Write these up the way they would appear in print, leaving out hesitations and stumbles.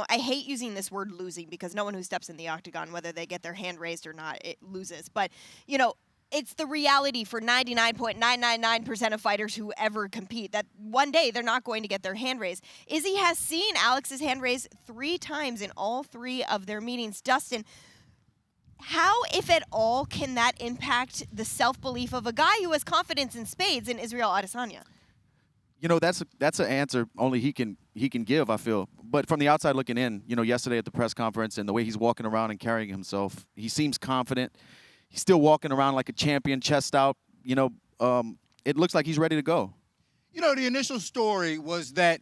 I hate using this word losing because no one who steps in the octagon, whether they get their hand raised or not, it loses. But, it's the reality for 99.999% of fighters who ever compete that one day they're not going to get their hand raised. Izzy has seen Alex's hand raised 3 times in all 3 of their meetings. Dustin, how, if at all, can that impact the self-belief of a guy who has confidence in spades in Israel Adesanya? That's an answer only he can give, I feel. But from the outside looking in, yesterday at the press conference and the way he's walking around and carrying himself, he seems confident. He's still walking around like a champion, chest out. It looks like he's ready to go. The initial story was that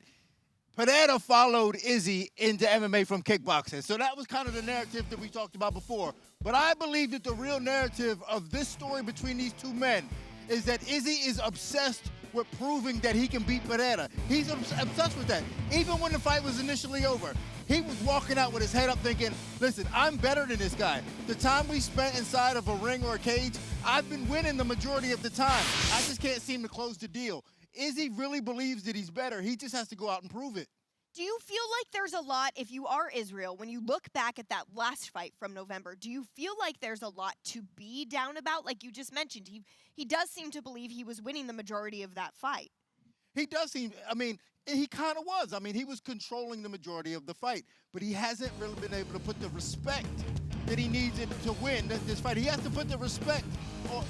Pereira followed Izzy into MMA from kickboxing. So that was kind of the narrative that we talked about before. But I believe that the real narrative of this story between these 2 men is that Izzy is obsessed with proving that he can beat Pereira. He's obsessed with that. Even when the fight was initially over, he was walking out with his head up thinking, listen, I'm better than this guy. The time we spent inside of a ring or a cage, I've been winning the majority of the time. I just can't seem to close the deal. Izzy really believes that he's better. He just has to go out and prove it. Do you feel like there's a lot, if you are Israel, when you look back at that last fight from November, do you feel like there's a lot to be down about? Like you just mentioned, he does seem to believe he was winning the majority of that fight. He does seem, he kind of was. He was controlling the majority of the fight, but he hasn't really been able to put the respect that he needs to win this fight. He has to put the respect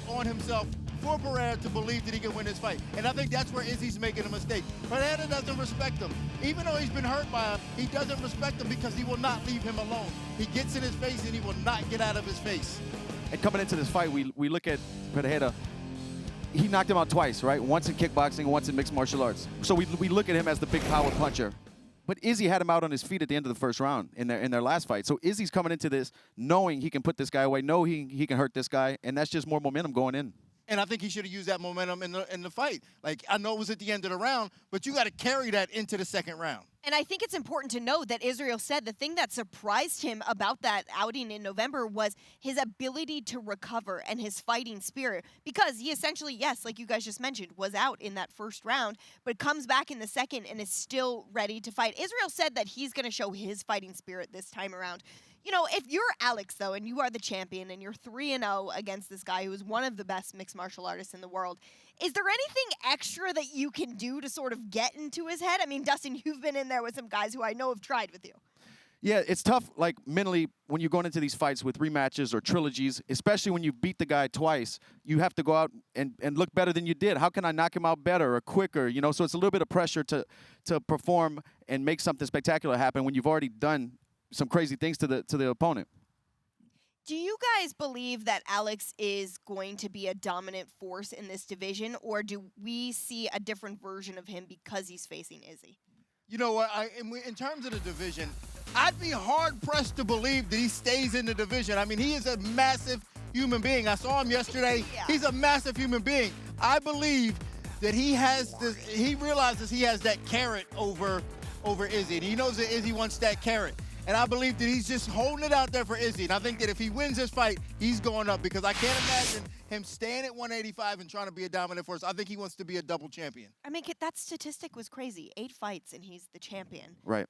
on himself for Pereira to believe that he can win this fight. And I think that's where Izzy's making a mistake. Pereira doesn't respect him. Even though he's been hurt by him, he doesn't respect him because he will not leave him alone. He gets in his face and he will not get out of his face. And coming into this fight, we look at Pereira. He knocked him out twice, right? Once in kickboxing, once in mixed martial arts. So we look at him as the big power puncher. But Izzy had him out on his feet at the end of the first round in their last fight. So Izzy's coming into this knowing he can put this guy away, know he can hurt this guy, and that's just more momentum going in. And I think he should have used that momentum in the fight. Like, I know it was at the end of the round, but you got to carry that into the second round. And I think it's important to note that Israel said the thing that surprised him about that outing in November was his ability to recover and his fighting spirit. Because he essentially, yes, like you guys just mentioned, was out in that first round, but comes back in the second and is still ready to fight. Israel said that he's going to show his fighting spirit this time around. If you're Alex, though, and you are the champion, and you're 3-0 against this guy who is one of the best mixed martial artists in the world, is there anything extra that you can do to sort of get into his head? Dustin, you've been in there with some guys who I know have tried with you. Yeah, it's tough, like, mentally, when you're going into these fights with rematches or trilogies, especially when you beat the guy twice, you have to go out and look better than you did. How can I knock him out better or quicker? So it's a little bit of pressure to perform and make something spectacular happen when you've already done some crazy things to the opponent. Do you guys believe that Alex is going to be a dominant force in this division, or do we see a different version of him because he's facing Izzy? You know what? In terms of the division, I'd be hard-pressed to believe that he stays in the division. He is a massive human being. I saw him yesterday. Yeah. He's a massive human being. I believe that he realizes he has that carrot over Izzy, and he knows that Izzy wants that carrot. And I believe that he's just holding it out there for Izzy. And I think that if he wins this fight, he's going up because I can't imagine him staying at 185 and trying to be a dominant force. I think he wants to be a double champion. That statistic was crazy. 8 fights and he's the champion. Right.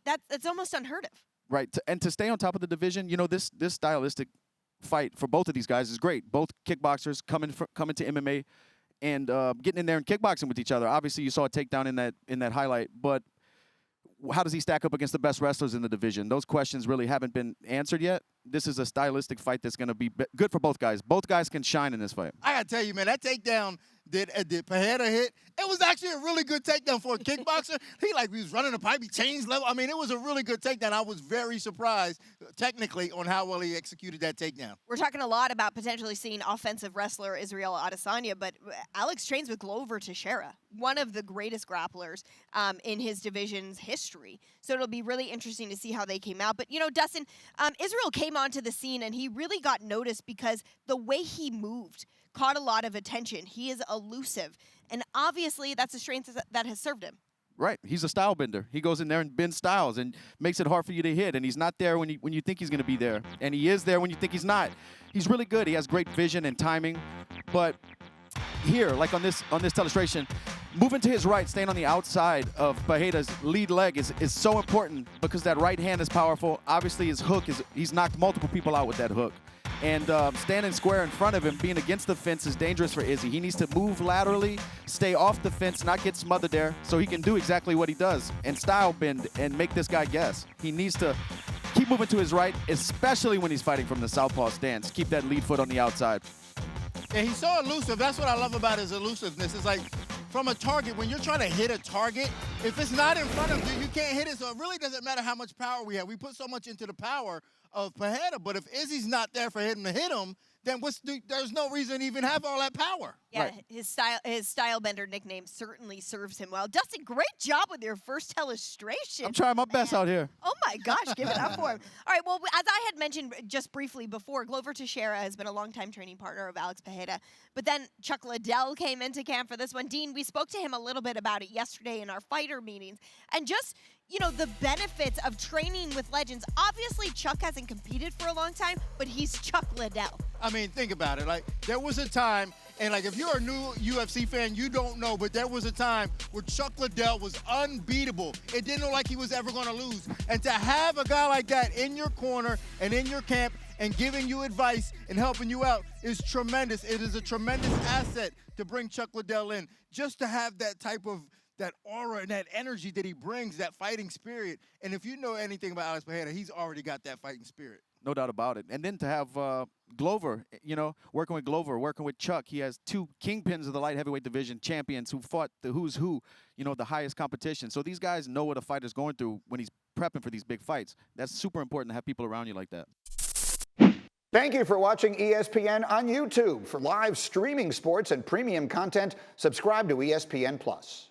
That's almost unheard of. Right. And to stay on top of the division, this stylistic fight for both of these guys is great. Both kickboxers coming to MMA and getting in there and kickboxing with each other. Obviously, you saw a takedown in that highlight, but how does he stack up against the best wrestlers in the division? Those questions really haven't been answered yet. This is a stylistic fight that's going to be good for both guys. Both guys can shine in this fight. I got to tell you, man, that takedown that Pereira hit, it was actually a really good takedown for a kickboxer. He was running a pipe, he changed level. It was a really good takedown. I was very surprised, technically, on how well he executed that takedown. We're talking a lot about potentially seeing offensive wrestler Israel Adesanya, but Alex trains with Glover Teixeira, one of the greatest grapplers in his division's history. So it'll be really interesting to see how they came out. But, Dustin, Israel came onto the scene, and he really got noticed because the way he moved caught a lot of attention. He is elusive, and obviously that's a strength that has served him. Right. He's a style bender. He goes in there and bends styles and makes it hard for you to hit, and he's not there when you think he's going to be there, and he is there when you think he's not. He's really good. He has great vision and timing, but here, like on this illustration, moving to his right, staying on the outside of Pereira's lead leg is so important because that right hand is powerful. Obviously, his hook he's knocked multiple people out with that hook. And standing square in front of him, being against the fence is dangerous for Izzy. He needs to move laterally, stay off the fence, not get smothered there, so he can do exactly what he does and style bend and make this guy guess. He needs to keep moving to his right, especially when he's fighting from the southpaw stance. Keep that lead foot on the outside. And he's so elusive. That's what I love about his elusiveness. It's like from a target, when you're trying to hit a target, if it's not in front of you, you can't hit it. So it really doesn't matter how much power we have. We put so much into the power of Pereira, but if Izzy's not there for him to hit him, then there's no reason to even have all that power. Yeah, Right. his style bender nickname certainly serves him well. Dustin, great job with your first illustration. I'm trying my best out here. Oh my gosh, give it up for him. All right, well, as I had mentioned just briefly before, Glover Teixeira has been a longtime training partner of Alex Pereira. But then Chuck Liddell came into camp for this one. Dean, we spoke to him a little bit about it yesterday in our fighter meetings. And just, the benefits of training with legends. Obviously, Chuck hasn't competed for a long time, but he's Chuck Liddell. I mean, think about it. Like, there was a time, and like if you're a new UFC fan, you don't know, but there was a time where Chuck Liddell was unbeatable. It didn't look like he was ever going to lose. And to have a guy like that in your corner and in your camp and giving you advice and helping you out is tremendous. It is a tremendous asset to bring Chuck Liddell in. Just to have that type of that aura and that energy that he brings, that fighting spirit. And if you know anything about Alex Pereira, he's already got that fighting spirit. No doubt about it. And then to have Glover, working with Glover, working with Chuck. He has two kingpins of the light heavyweight division champions who fought the who's who, the highest competition. So these guys know what a fighter's going through when he's prepping for these big fights. That's super important to have people around you like that. Thank you for watching ESPN on YouTube. For live streaming sports and premium content, subscribe to ESPN+.